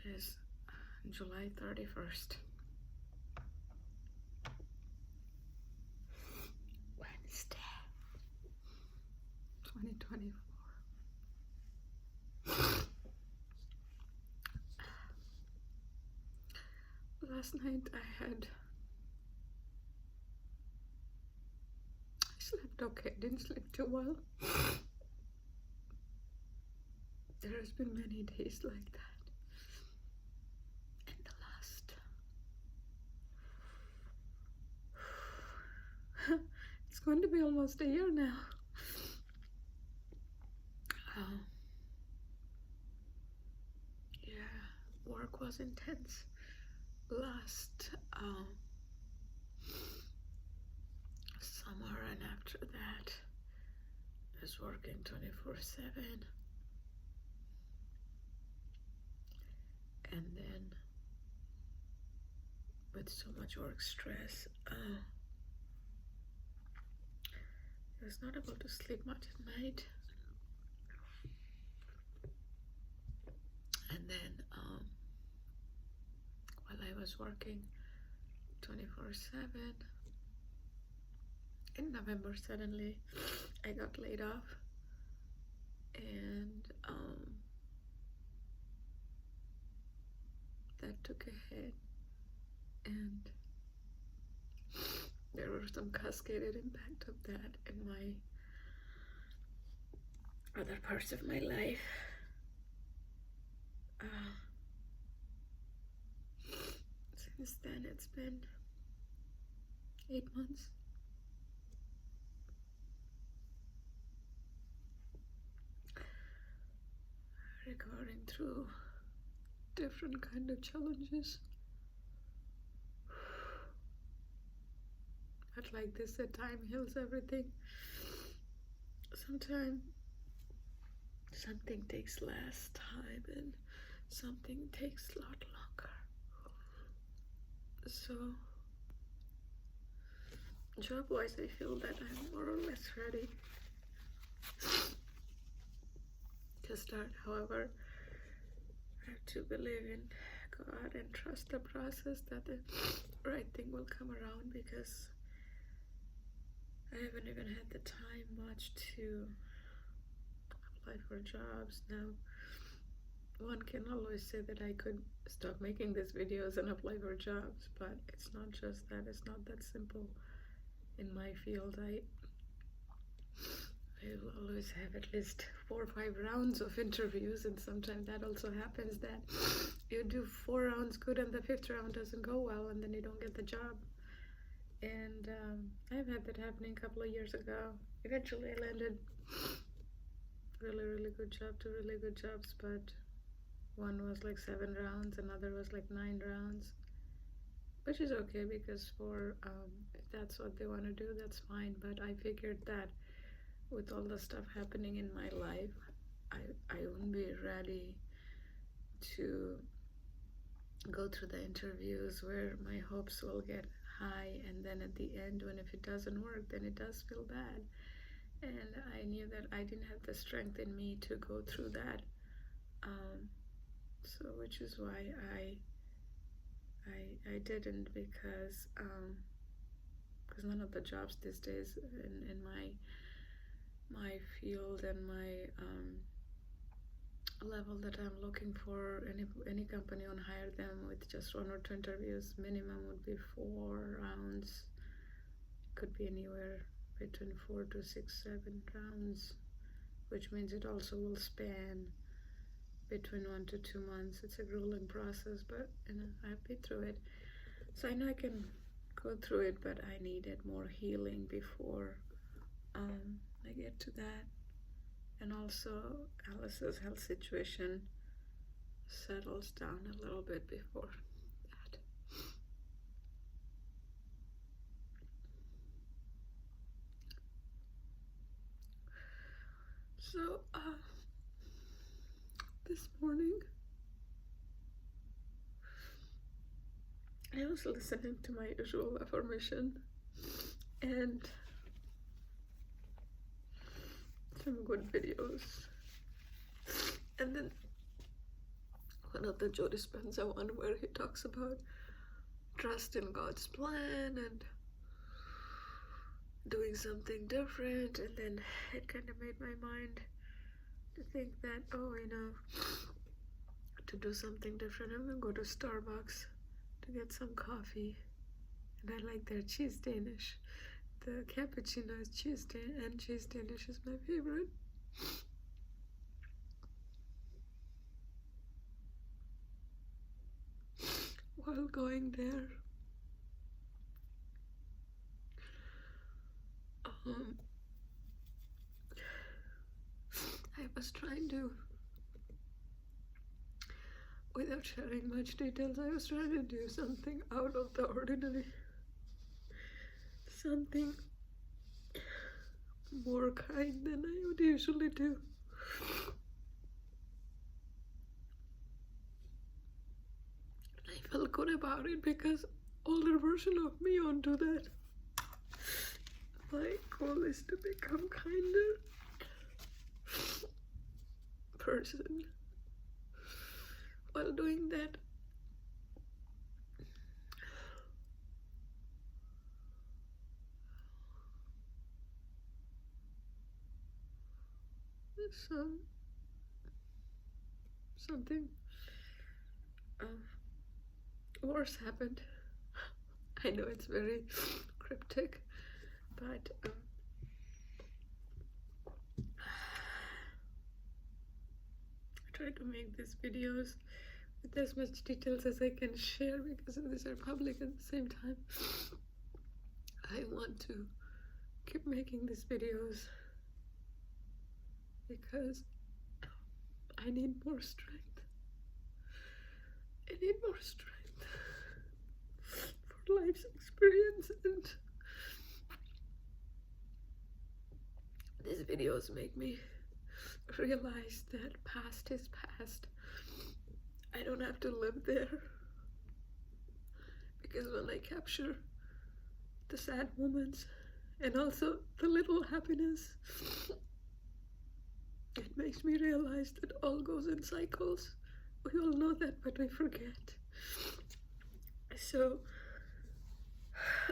It is July 31st. Wednesday, 2024. Last night I slept okay, didn't sleep too well. There has been many days like that. And the last it's going to be almost a year now. Yeah, work was intense. Last summer, and after that I was working 24/7. And then with so much work stress, I was not able to sleep much at night. And then while I was working 24/7, in November suddenly I got laid off, and that took a hit, and there were some cascaded impact of that in my other parts of my life. Since then it's been 8 months. Recovering through different kind of challenges. But like they said, time heals everything. Sometimes something takes less time and something takes a lot longer. So job-wise, I feel that I'm more or less ready to start. However, I have to believe in God and trust the process that the right thing will come around, because I haven't even had the time much to apply for jobs. Now, one can always say that I could stop making these videos and apply for jobs, but it's not just that. It's not that simple. In my field, I will always have at least 4 or 5 rounds of interviews, and sometimes that also happens that you do 4 rounds good and the 5th round doesn't go well, and then you don't get the job. And I've had that happening a couple of years ago. Eventually I landed really good job, 2 really good jobs, but one was like 7 rounds, another was like 9 rounds, which is okay, because for if that's what they want to do, that's fine. But I figured that with all the stuff happening in my life, I wouldn't be ready to go through the interviews where my hopes will get high, and then at the end, when if it doesn't work, then it does feel bad. And I knew that I didn't have the strength in me to go through that. So which is why I didn't, because none of the jobs these days in my field and my level that I'm looking for, any company won't hire them with just 1 or 2 interviews. Minimum would be 4 rounds. Could be anywhere between 4 to 6, 7 rounds, which means it also will span between 1 to 2 months. It's a grueling process, but I've been through it, so I know I can go through it. But I needed more healing before I get to that. And also Alice's health situation settles down a little bit before that. So this morning I was listening to my usual affirmation and some good videos, and then when one of the Joe Dispenza one where he talks about trust in God's plan and doing something different, and then it kind of made my mind to think that, oh, to do something different, I'm gonna go to Starbucks to get some coffee, and I like their cheese Danish. The cappuccino is cheese and cheese Danish is my favorite. While going there, I was trying to, without sharing much details, I was trying to do something out of the ordinary, something more kind than I would usually do. I felt good about it because older version of me won't do that. My goal is to become kinder person. While doing that, something worse happened. I know it's very cryptic, but I try to make these videos with as much details as I can share because these are public at the same time. I want to keep making these videos because I need more strength. I need more strength for life's experience, and these videos make me realize that past is past. I don't have to live there, because when I capture the sad moments and also the little happiness, it makes me realize that all goes in cycles. We all know that, but we forget. So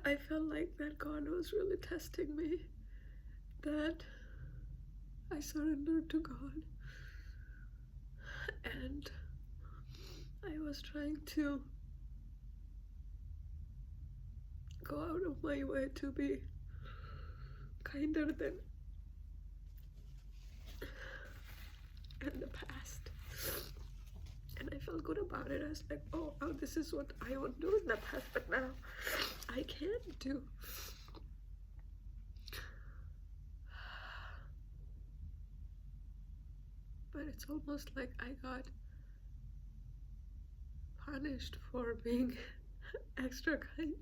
I felt like that God was really testing me, that I surrendered to God, and I was trying to go out of my way to be kinder than in the past. And I felt good about it. I was like, oh, this is what I would do in the past, but now I can't do. But it's almost like I got punished for being extra kind.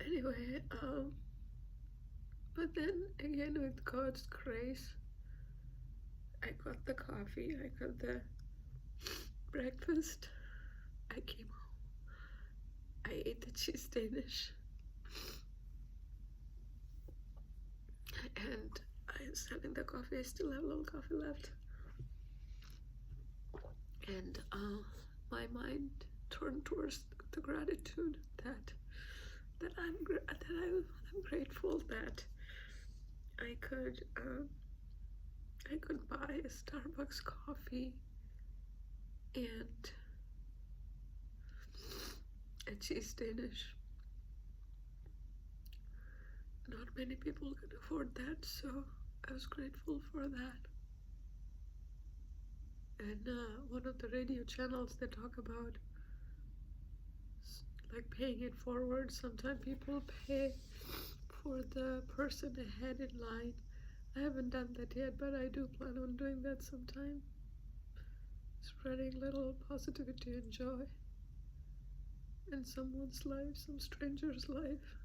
Anyway, but then again, with God's grace, I got the coffee, I got the breakfast, I came home, I ate the cheese Danish, and I was having the coffee. I still have a little coffee left, and my mind turned towards the gratitude that I'm grateful that I could buy a Starbucks coffee and a cheese Danish. Not many people could afford that, so I was grateful for that. And one of the radio channels, they talk about like paying it forward. Sometimes people pay for the person ahead in line. I haven't done that yet, but I do plan on doing that sometime. Spreading little positivity and joy in someone's life, some stranger's life.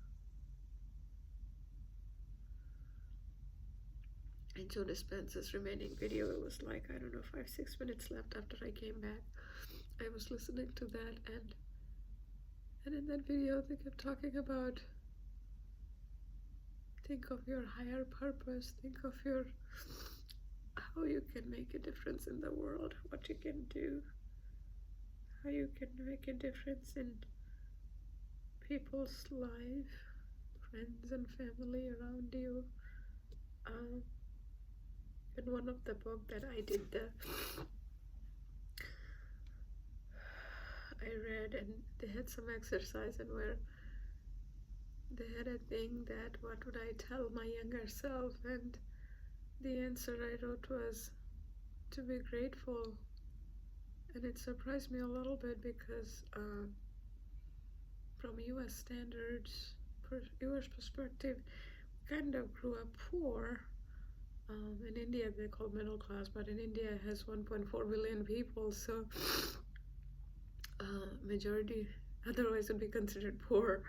And Joe Dispenza's remaining video, it was like, I don't know, 5-6 minutes left after I came back. I was listening to that, and in that video they kept talking about, think of your higher purpose, think of how you can make a difference in the world, what you can do, how you can make a difference in people's life, friends and family around you. In one of the book that I read, and they had some exercise, and where they had a thing that what would I tell my younger self, and the answer I wrote was to be grateful. And it surprised me a little bit because from US standards, US perspective, kind of grew up poor. In India they call middle class, but in India it has 1.4 billion people, so majority otherwise would be considered poor,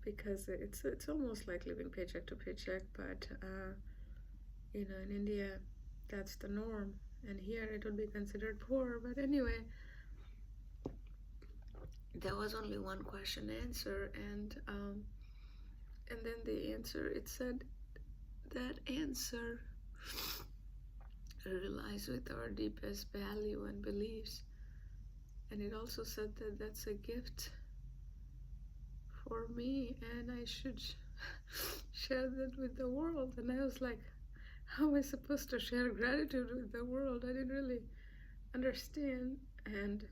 because it's almost like living paycheck to paycheck. But in India that's the norm, and here it would be considered poor. But anyway, there was only one question answer, and then the answer, it said that answer relies with our deepest value and beliefs. And it also said that that's a gift for me, and I should share that with the world. And I was like, how am I supposed to share gratitude with the world? I didn't really understand. And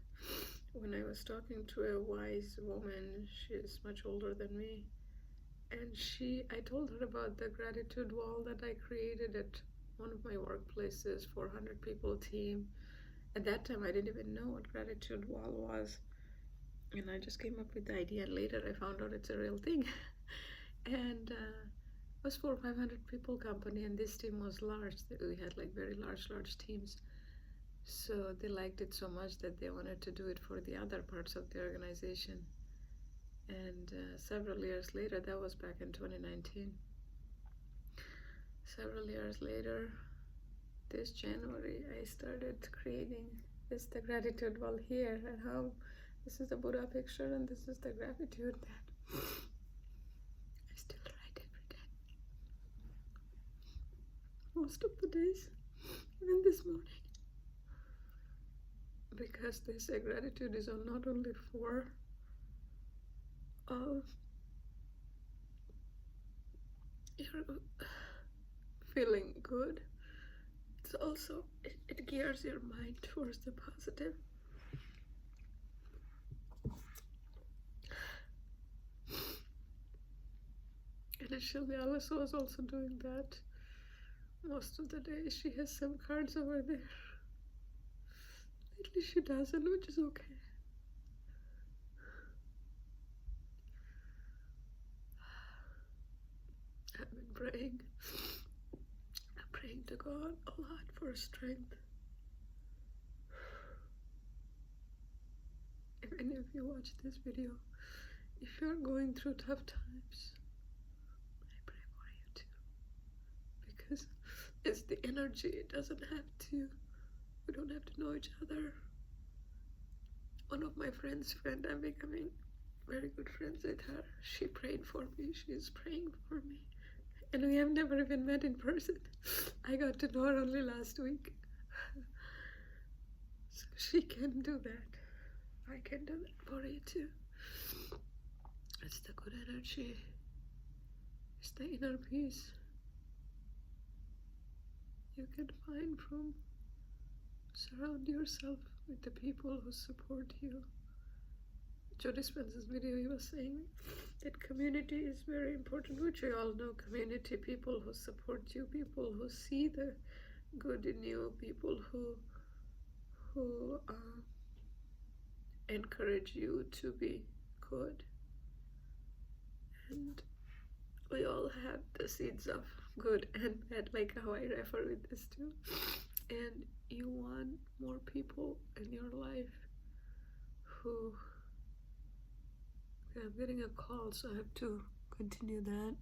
when I was talking to a wise woman, she is much older than me, and I told her about the gratitude wall that I created at one of my workplaces, 400 people team. At that time, I didn't even know what gratitude wall was, and I just came up with the idea, and later I found out it's a real thing. And it was for 500 people company, and this team was large. We had like very large teams. So they liked it so much that they wanted to do it for the other parts of the organization. And several years later, that was back in 2019, several years later, this January, I started creating the gratitude wall here. And how this is the Buddha picture, and this is the gratitude that I still write every day, most of the days, even this morning, because they say gratitude is not only for you're feeling good, it's also, it gears your mind towards the positive. Initially, Alice was also doing that most of the day. She has some cards over there. Lately she doesn't, which is okay. I've been praying. I'm praying to God a lot for strength. If any of you watch this video, if you're going through tough times, I pray for you too. Because it's the energy, it doesn't have to, we don't have to know each other. One of my friend's friend, I'm becoming very good friends with her. She prayed for me, she's praying for me. And we have never even met in person. I got to know her only last week. So she can do that. I can do that for you too. It's the good energy. It's the inner peace you can find from surround yourself with the people who support you. Joe Dispenza's video, he was saying that community is very important, which we all know. Community, people who support you, people who see the good in you, people who encourage you to be good. And we all have the seeds of good and bad, like how I refer with this too. And you want more people in your life who... I'm getting a call, so I have to continue that.